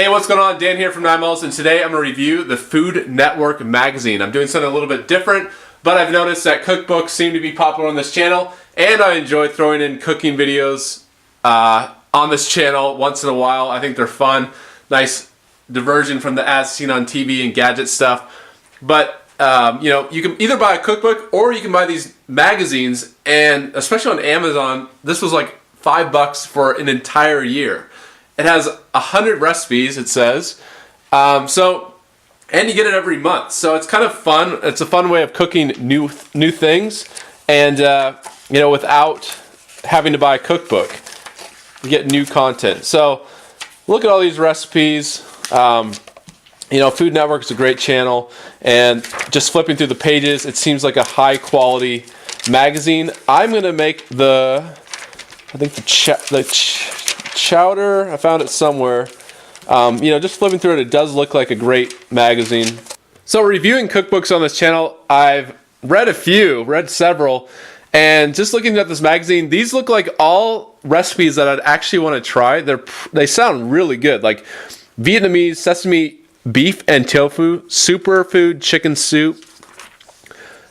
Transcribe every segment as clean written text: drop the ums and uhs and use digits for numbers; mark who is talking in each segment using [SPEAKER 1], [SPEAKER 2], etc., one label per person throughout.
[SPEAKER 1] Hey, what's going on? Dan here from 9Miles, and today I'm going to review the Food Network magazine. I'm doing something a little bit different, but I've noticed that cookbooks seem to be popular on this channel, and I enjoy throwing in cooking videos on this channel once in a while. I think they're fun, nice diversion from the as seen on TV and gadget stuff. But you know, you can either buy a cookbook or you can buy these magazines, and especially on Amazon, this was like $5 for an entire year. It has 100 recipes, it says, and you get it every month. So it's kind of fun. It's a fun way of cooking new things, and you know, without having to buy a cookbook, you get new content. So look at all these recipes. You know, Food Network is a great channel, and just flipping through the pages, it seems like a high quality magazine. I'm gonna make Chowder. I found it somewhere. You know, just flipping through it, it does look like a great magazine. So reviewing cookbooks on this channel, I've read several, and just looking at this magazine, these look like all recipes that I'd actually want to try. They sound really good, like Vietnamese sesame beef and tofu, superfood chicken soup,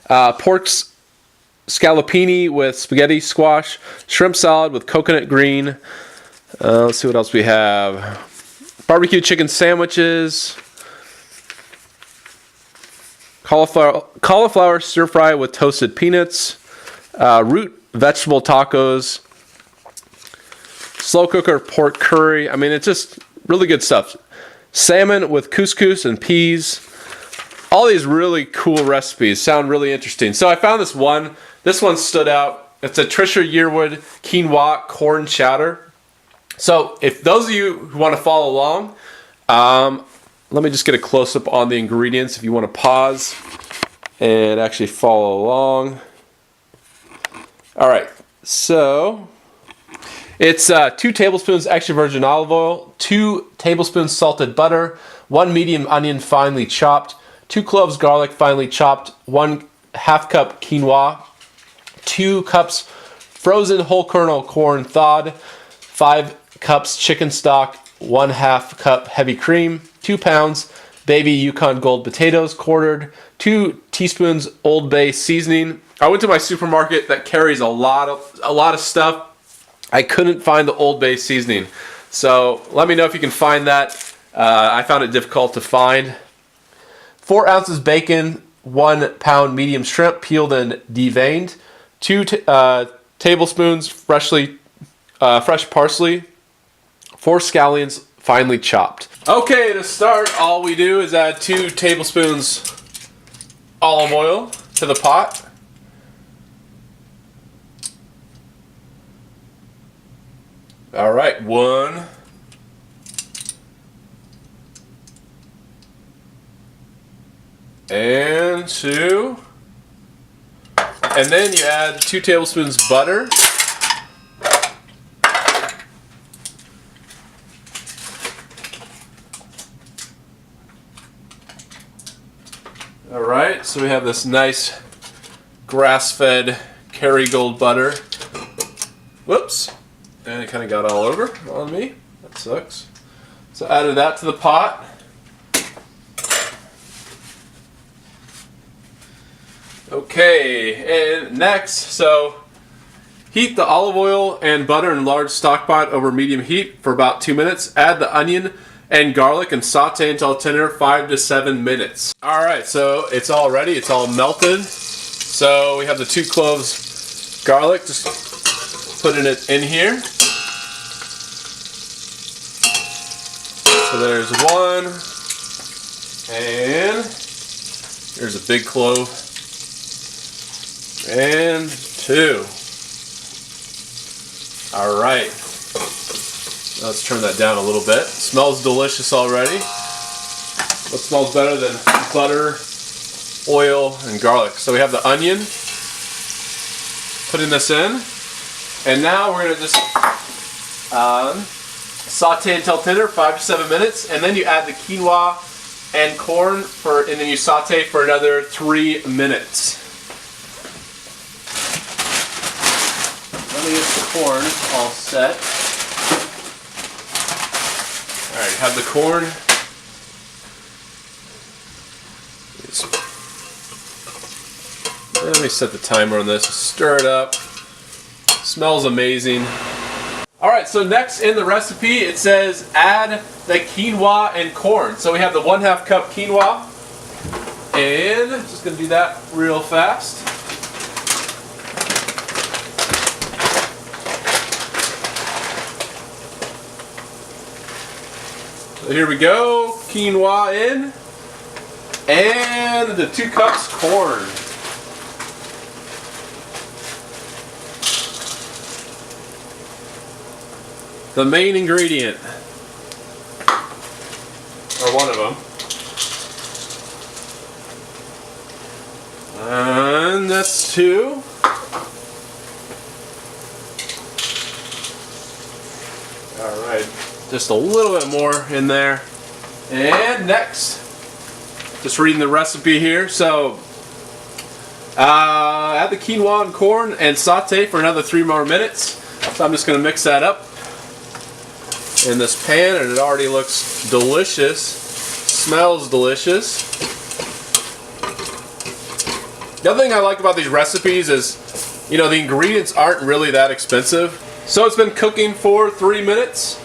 [SPEAKER 1] pork scallopini with spaghetti squash, shrimp salad with coconut green. Let's see what else we have. Barbecue chicken sandwiches, cauliflower stir fry with toasted peanuts, root vegetable tacos, slow cooker pork curry. I mean, it's just really good stuff. Salmon with couscous and peas. All these really cool recipes sound really interesting. So I found this one. This one stood out. It's a Trisha Yearwood quinoa corn chowder. So if those of you who want to follow along, let me just get a close-up on the ingredients if you want to pause and actually follow along. All right, so it's 2 tablespoons extra virgin olive oil, 2 tablespoons salted butter, 1 medium onion finely chopped, 2 cloves garlic finely chopped, 1 half cup quinoa, 2 cups frozen whole kernel corn thawed, 5 cups chicken stock, 1/2 cup heavy cream, 2 pounds baby Yukon Gold potatoes quartered, 2 teaspoons Old Bay seasoning. I went to my supermarket that carries a lot of stuff. I couldn't find the Old Bay seasoning, so let me know if you can find that. I found it difficult to find. 4 ounces bacon, 1 pound medium shrimp peeled and deveined, 2 tablespoons fresh parsley, 4 scallions finely chopped. Okay, to start, all we do is add 2 tablespoons olive oil to the pot. All right, 1. And 2. And then you add 2 tablespoons butter. All right, so we have this nice grass-fed Kerrygold butter. Whoops, and it kind of got all over on me. That sucks. So added that to the pot. Okay, and next, so heat the olive oil and butter in large stock pot over medium heat for about 2 minutes. Add the onion and garlic and saute until tender, 5 to 7 minutes. All right, so it's all ready. It's all melted. So we have the 2 cloves garlic. Just putting it in here. So there's 1, and here's a big clove, and 2. All right. Let's turn that down a little bit. Smells delicious already. What smells better than butter, oil, and garlic? So we have the onion. Putting this in. And now we're going to just saute until tender, 5 to 7 minutes. And then you add the quinoa and corn, and then you saute for another 3 minutes. Let me get the corn all set. Alright, have the corn. Let me set the timer on this. Stir it up. Smells amazing. Alright, so next in the recipe it says add the quinoa and corn. So we have the 1/2 cup quinoa. And just going to do that real fast. So here we go. Quinoa in. And the 2 cups corn. The main ingredient, or one of them. And that's 2. Alright, just a little bit more in there. And next, just reading the recipe here. So, add the quinoa and corn and saute for another 3 more minutes. So I'm just going to mix that up in this pan, and it already looks delicious. Smells delicious. The other thing I like about these recipes is, you know, the ingredients aren't really that expensive. So it's been cooking for 3 minutes,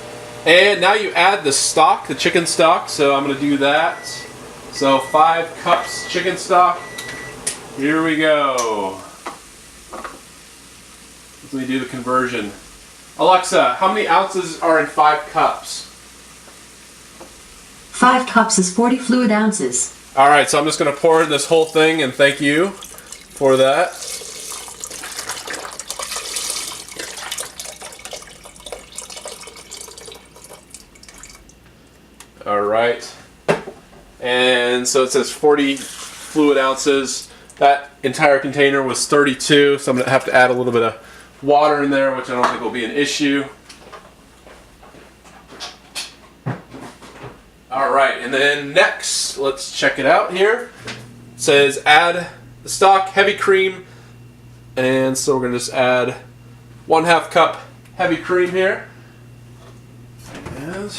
[SPEAKER 1] and now you add the stock, the chicken stock. So I'm going to do that. So 5 cups chicken stock. Here we go. Let me do the conversion. Alexa, how many ounces are in 5 cups?
[SPEAKER 2] 5 cups is 40 fluid ounces.
[SPEAKER 1] Alright, so I'm just going to pour in this whole thing, and thank you for that. Alright. And so it says 40 fluid ounces. That entire container was 32, so I'm going to have to add a little bit of water in there, which I don't think will be an issue. Alright, and then next, let's check it out here. It says add the stock, heavy cream, and so we're going to just add 1/2 cup heavy cream here. And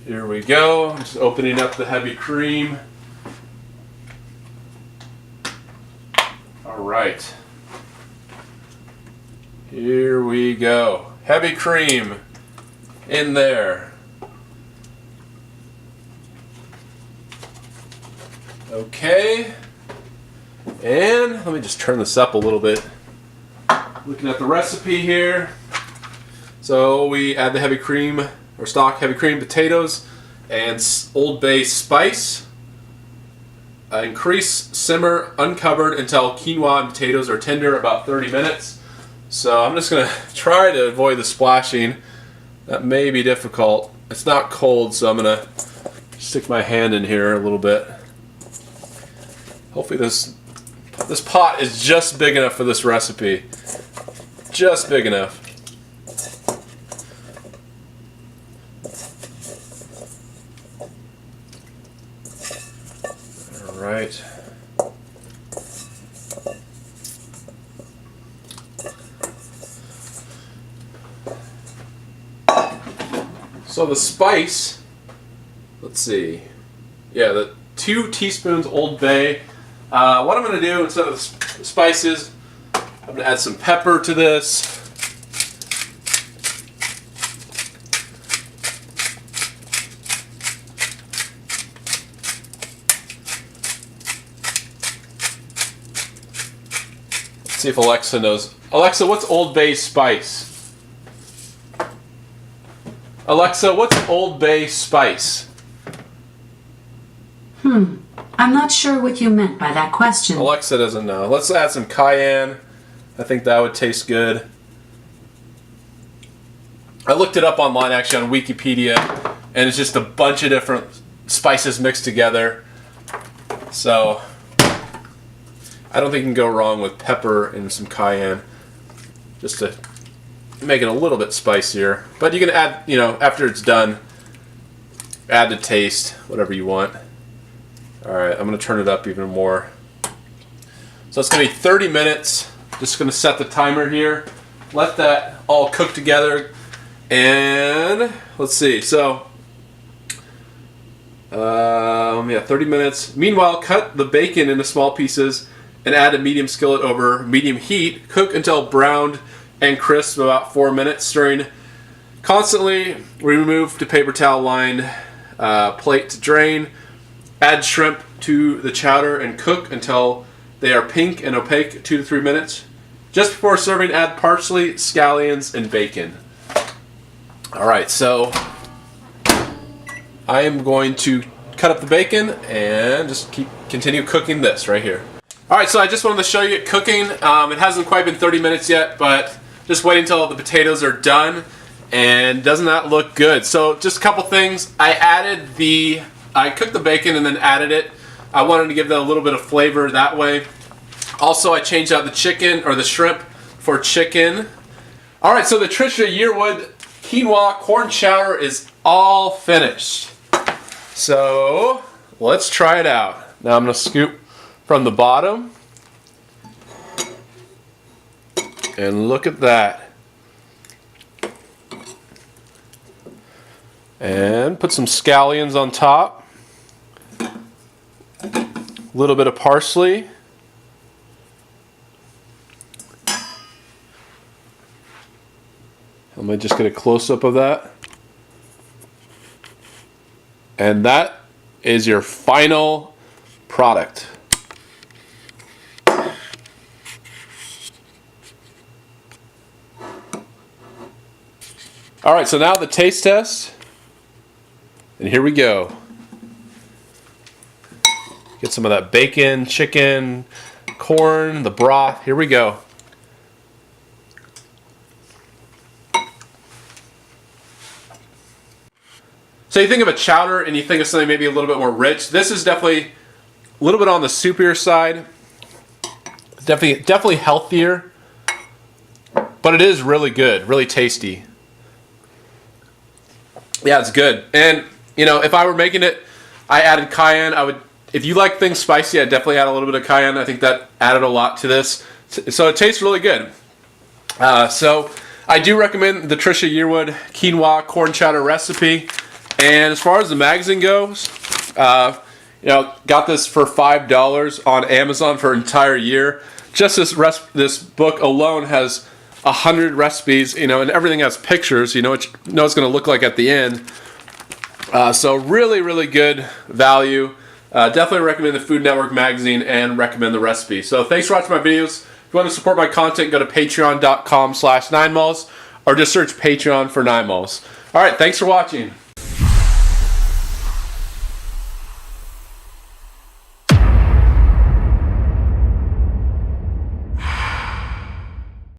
[SPEAKER 1] here we go. I'm just opening up the heavy cream. Alright. Here we go. Heavy cream in there. Okay. And let me just turn this up a little bit. Looking at the recipe here. So we add the heavy cream, or stock, heavy cream, potatoes, and Old Bay spice. Increase simmer uncovered until quinoa and potatoes are tender, about 30 minutes. So I'm just going to try to avoid the splashing. That may be difficult. It's not cold, so I'm going to stick my hand in here a little bit. Hopefully this pot is just big enough for this recipe. Just big enough. Alright. So the spice, let's see. Yeah, the 2 teaspoons Old Bay. What I'm going to do instead of the spices, I'm going to add some pepper to this. Let's see if Alexa knows. Alexa, what's Old Bay spice? Alexa, what's Old Bay spice?
[SPEAKER 2] I'm not sure what you meant by that question.
[SPEAKER 1] Alexa doesn't know. Let's add some cayenne. I think that would taste good. I looked it up online, actually, on Wikipedia, and it's just a bunch of different spices mixed together. So I don't think you can go wrong with pepper and some cayenne, just to make it a little bit spicier. But you can add, you know, after it's done, add to taste, whatever you want. Alright, I'm going to turn it up even more. So it's going to be 30 minutes. Just gonna set the timer here. Let that all cook together. And let's see, so, 30 minutes. Meanwhile, cut the bacon into small pieces and add a medium skillet over medium heat. Cook until browned and crisp, about 4 minutes, stirring constantly. Remove to paper towel lined plate to drain. Add shrimp to the chowder and cook until they are pink and opaque, 2 to 3 minutes. Just before serving, add parsley, scallions, and bacon. Alright, so I am going to cut up the bacon and just continue cooking this right here. Alright, so I just wanted to show you it cooking. It hasn't quite been 30 minutes yet, but just waiting until the potatoes are done. And doesn't that look good? So just a couple things. I cooked the bacon and then added it. I wanted to give that a little bit of flavor that way. Also, I changed out the chicken, or the shrimp, for chicken. Alright, so the Trisha Yearwood Quinoa corn chowder is all finished. So, let's try it out. Now I'm going to scoop from the bottom. And look at that. And put some scallions on top. A little bit of parsley. I'm going to just get a close-up of that. And that is your final product. Alright, so now the taste test. And here we go. Get some of that bacon, chicken, corn, the broth. Here we go. So you think of a chowder and you think of something maybe a little bit more rich. This is definitely a little bit on the soupier side. Definitely healthier. But it is really good, really tasty. Yeah, it's good. And, you know, if I were making it, I added cayenne. If you like things spicy, I'd definitely add a little bit of cayenne. I think that added a lot to this. So it tastes really good. So I do recommend the Trisha Yearwood Quinoa corn chowder recipe. And as far as the magazine goes, got this for $5 on Amazon for an entire year. Just this book alone has 100 recipes, and everything has pictures. You know what it's going to look like at the end. So really, really good value. Definitely recommend the Food Network magazine and recommend the recipe. So thanks for watching my videos. If you want to support my content, go to patreon.com/9malls or just search Patreon for 9malls. All right, thanks for watching.